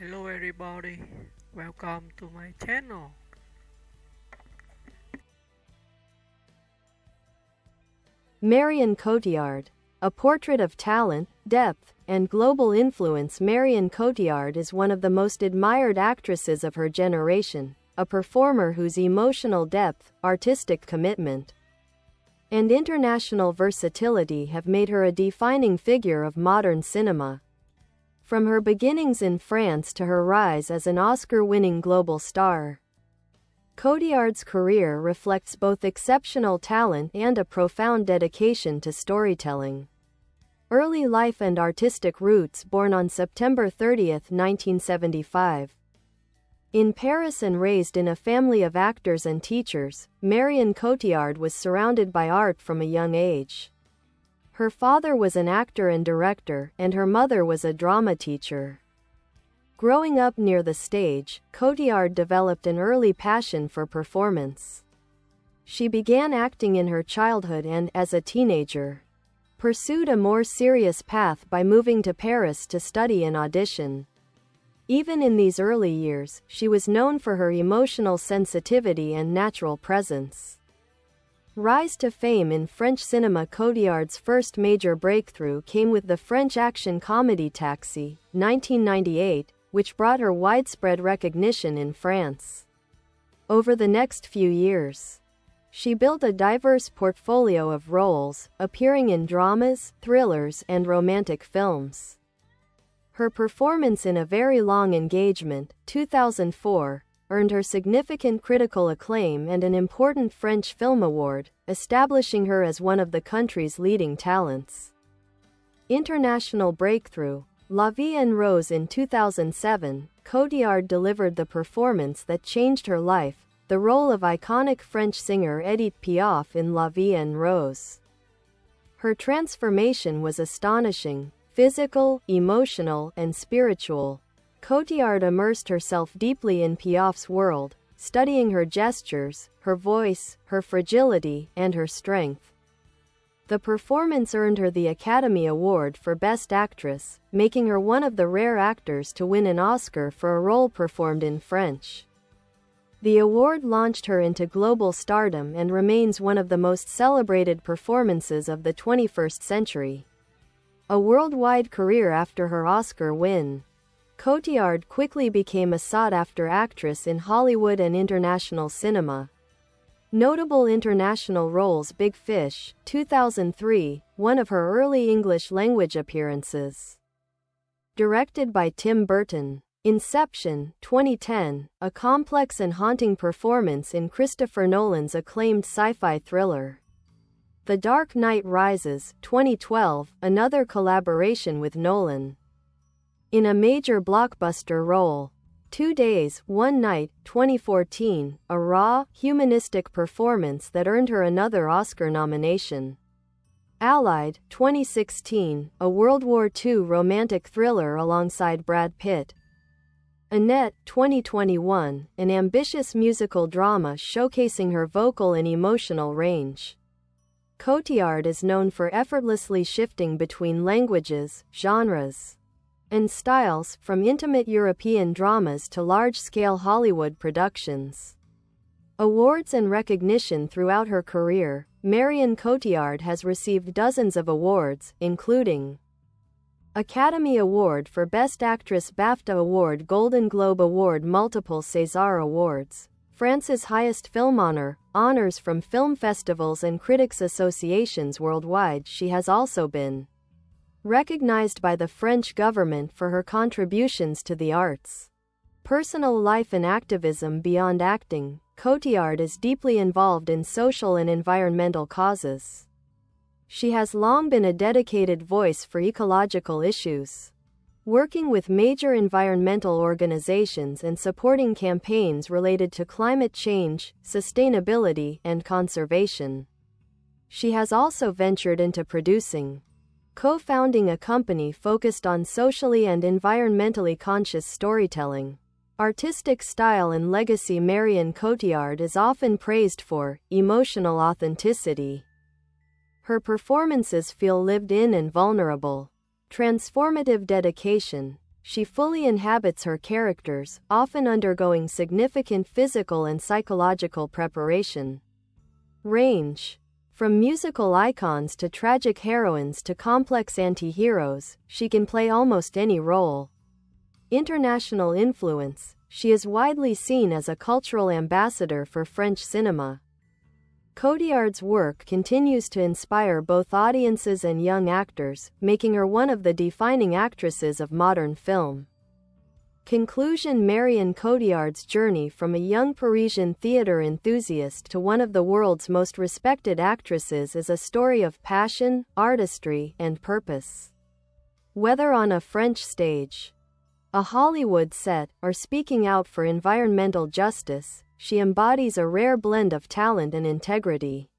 Hello everybody, welcome to my channel. Marion Cotillard. A portrait of talent, depth, and global influence. Marion Cotillard is one of the most admired actresses of her generation, a performer whose emotional depth, artistic commitment, and international versatility have made her a defining figure of modern cinema. From her beginnings in France to her rise as an Oscar-winning global star, Cotillard's career reflects both exceptional talent and a profound dedication to storytelling. Early life and artistic roots. Born on September 30, 1975. In Paris and raised in a family of actors and teachers, Marion Cotillard was surrounded by art from a young age. Her father was an actor and director, and her mother was a drama teacher. Growing up near the stage, Cotillard developed an early passion for performance. She began acting in her childhood and, as a teenager, pursued a more serious path by moving to Paris to study and audition. Even in these early years, she was known for her emotional sensitivity and natural presence. Rise to fame in French cinema. Cotillard's first major breakthrough came with the French action comedy Taxi, 1998, which brought her widespread recognition in France. Over the next few years, she built a diverse portfolio of roles, appearing in dramas, thrillers, and romantic films. Her performance in A Very Long Engagement, 2004, earned her significant critical acclaim and an important French Film Award, establishing her as one of the country's leading talents. International breakthrough. La Vie en Rose in 2007, Cotillard delivered the performance that changed her life, the role of iconic French singer Edith Piaf in La Vie en Rose. Her transformation was astonishing, physical, emotional, and spiritual. Cotillard immersed herself deeply in Piaf's world, studying her gestures, her voice, her fragility, and her strength. The performance earned her the Academy Award for Best Actress, making her one of the rare actors to win an Oscar for a role performed in French. The award launched her into global stardom and remains one of the most celebrated performances of the 21st century. A worldwide career. After her Oscar win, Cotillard quickly became a sought-after actress in Hollywood and international cinema. Notable international roles. Big Fish, 2003, one of her early English-language appearances. Directed by Tim Burton. Inception, 2010, a complex and haunting performance in Christopher Nolan's acclaimed sci-fi thriller. The Dark Knight Rises, 2012, another collaboration with Nolan. In a major blockbuster role. 2 Days, One Night, 2014, a raw, humanistic performance that earned her another Oscar nomination. Allied, 2016, a World War II romantic thriller alongside Brad Pitt. Annette, 2021, an ambitious musical drama showcasing her vocal and emotional range. Cotillard is known for effortlessly shifting between languages, genres, and styles, from intimate European dramas to large-scale Hollywood productions. Awards and recognition. Throughout her career, Marion Cotillard has received dozens of awards, including Academy Award for Best Actress, BAFTA Award, Golden Globe Award, multiple César Awards, France's highest film honor, honors from film festivals and critics associations worldwide. She has also been recognized by the French government for her contributions to the arts. Personal life and activism. Beyond acting, Cotillard is deeply involved in social and environmental causes. She has long been a dedicated voice for ecological issues, working with major environmental organizations and supporting campaigns related to climate change, sustainability, and conservation. She has also ventured into producing, co-founding a company focused on socially and environmentally conscious storytelling. Artistic style and legacy. Marion Cotillard is often praised for emotional authenticity. Her performances feel lived in and vulnerable. Transformative dedication. She fully inhabits her characters, often undergoing significant physical and psychological preparation. Range. From musical icons to tragic heroines to complex anti-heroes, she can play almost any role. International influence. She is widely seen as a cultural ambassador for French cinema. Cotillard's work continues to inspire both audiences and young actors, making her one of the defining actresses of modern film. Conclusion. Marion Cotillard's journey from a young Parisian theater enthusiast to one of the world's most respected actresses is a story of passion, artistry, and purpose. Whether on a French stage, a Hollywood set, or speaking out for environmental justice, she embodies a rare blend of talent and integrity.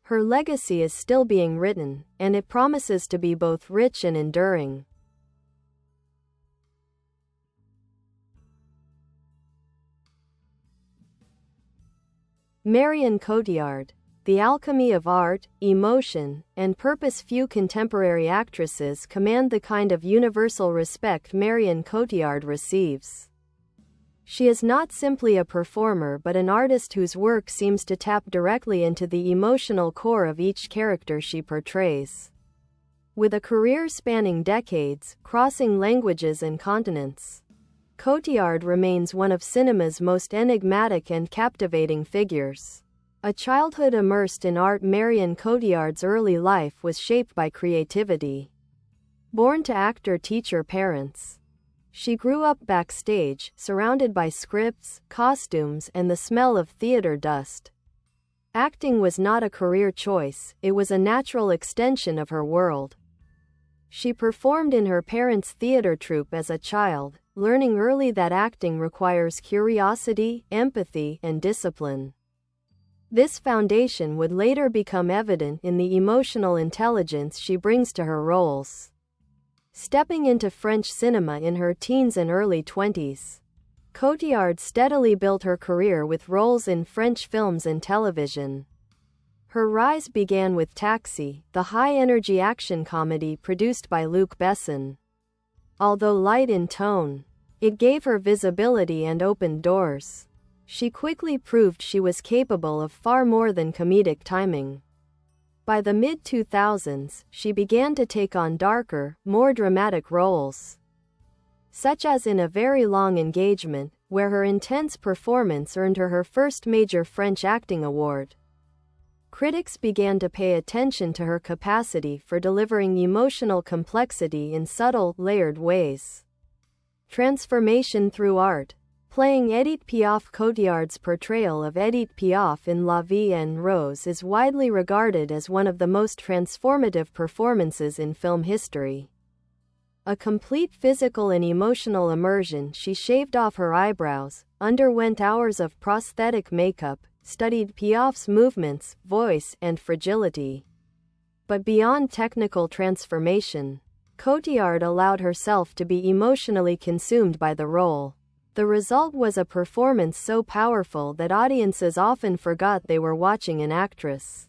Her legacy is still being written, and it promises to be both rich and enduring. Marion Cotillard. The alchemy of art, emotion, and purpose. Few contemporary actresses command the kind of universal respect Marion Cotillard receives. She is not simply a performer but an artist whose work seems to tap directly into the emotional core of each character she portrays. With a career spanning decades, crossing languages and continents, Cotillard remains one of cinema's most enigmatic and captivating figures. A childhood immersed in art. Marion Cotillard's early life was shaped by creativity. Born to actor-teacher parents, she grew up backstage, surrounded by scripts, costumes, and the smell of theater dust. Acting was not a career choice, it was a natural extension of her world. She performed in her parents' theater troupe as a child, learning early that acting requires curiosity, empathy, and discipline. This foundation would later become evident in the emotional intelligence she brings to her roles. Stepping into French cinema in her teens and early 20s, Cotillard steadily built her career with roles in French films and television. Her rise began with Taxi, the high-energy action comedy produced by Luc Besson. Although light in tone, it gave her visibility and opened doors. She quickly proved she was capable of far more than comedic timing. By the mid-2000s, she began to take on darker, more dramatic roles, such as in A Very Long Engagement, where her intense performance earned her first major French acting award. Critics began to pay attention to her capacity for delivering emotional complexity in subtle, layered ways. Transformation through art. Playing Edith Piaf. Cotillard's portrayal of Edith Piaf in La Vie en Rose is widely regarded as one of the most transformative performances in film history. A complete physical and emotional immersion. She shaved off her eyebrows, underwent hours of prosthetic makeup, studied Piaf's movements, voice, and fragility. But beyond technical transformation, Cotillard allowed herself to be emotionally consumed by the role. The result was a performance so powerful that audiences often forgot they were watching an actress.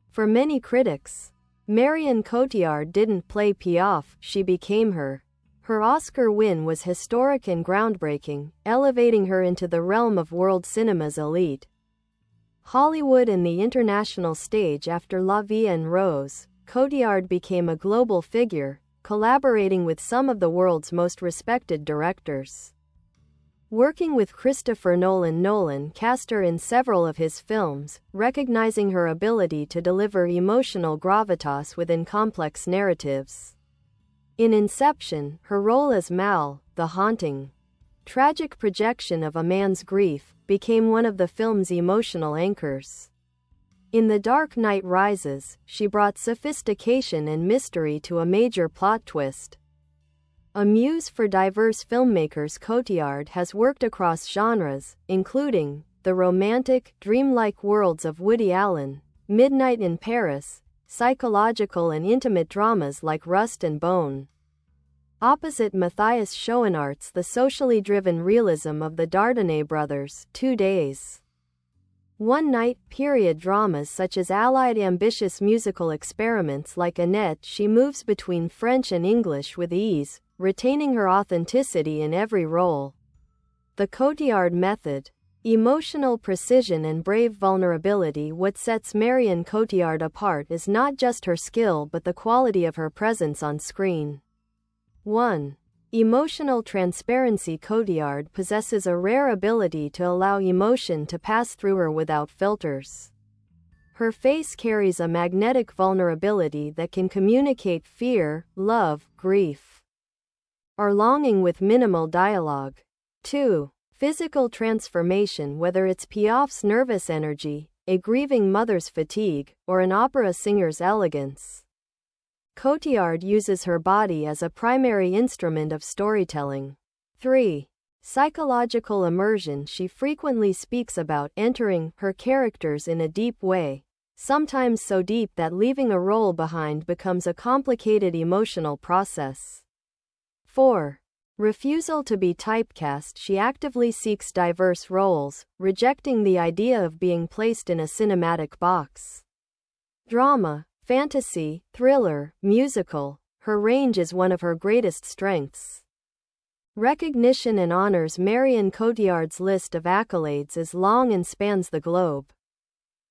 For many critics, Marion Cotillard didn't play Piaf, she became her. Her Oscar win was historic and groundbreaking, elevating her into the realm of world cinema's elite. Hollywood and the international stage. After La Vie en Rose, Cotillard became a global figure, collaborating with some of the world's most respected directors. Working with Christopher Nolan cast her in several of his films, recognizing her ability to deliver emotional gravitas within complex narratives. In Inception, her role as Mal, the haunting, tragic projection of a man's grief, became one of the film's emotional anchors. In The Dark Knight Rises, she brought sophistication and mystery to a major plot twist. A muse for diverse filmmakers, Cotillard has worked across genres, including the romantic, dreamlike worlds of Woody Allen, Midnight in Paris, psychological and intimate dramas like Rust and Bone. Opposite Matthias Schoenaerts, the socially driven realism of the Dardenne brothers, 2 Days, One Night, period dramas such as Allied ambitious musical experiments like Annette. She moves between French and English with ease, retaining her authenticity in every role. The Cotillard method. Emotional precision and brave vulnerability. What sets Marion Cotillard apart is not just her skill but the quality of her presence on screen. 1. Emotional transparency. Cotillard possesses a rare ability to allow emotion to pass through her without filters. Her face carries a magnetic vulnerability that can communicate fear, love, grief, or longing with minimal dialogue. 2. Physical transformation. Whether it's Piaf's nervous energy, a grieving mother's fatigue, or an opera singer's elegance, Cotillard uses her body as a primary instrument of storytelling. 3. Psychological immersion. She frequently speaks about entering her characters in a deep way, sometimes so deep that leaving a role behind becomes a complicated emotional process. 4. Refusal to be typecast. She actively seeks diverse roles, rejecting the idea of being placed in a cinematic box. Drama, fantasy, thriller, musical. Her range is one of her greatest strengths. Recognition and honors. Marion Cotillard's list of accolades is long and spans the globe.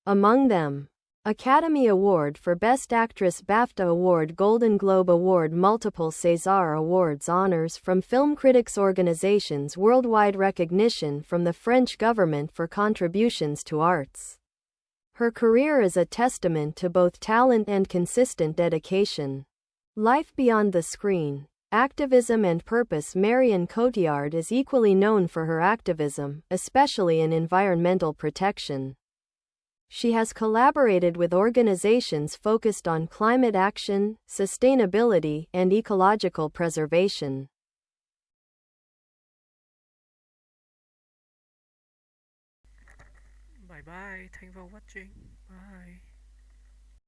Among them, Academy Award for Best Actress, BAFTA Award, Golden Globe Award, multiple César Awards, honors from film critics organizations worldwide, recognition from the French government for contributions to arts. Her career is a testament to both talent and consistent dedication. Life beyond the screen. Activism and purpose. Marion Cotillard is equally known for her activism, especially in environmental protection. She has collaborated with organizations focused on climate action, sustainability, and ecological preservation. Bye bye. Thanks for watching. Bye.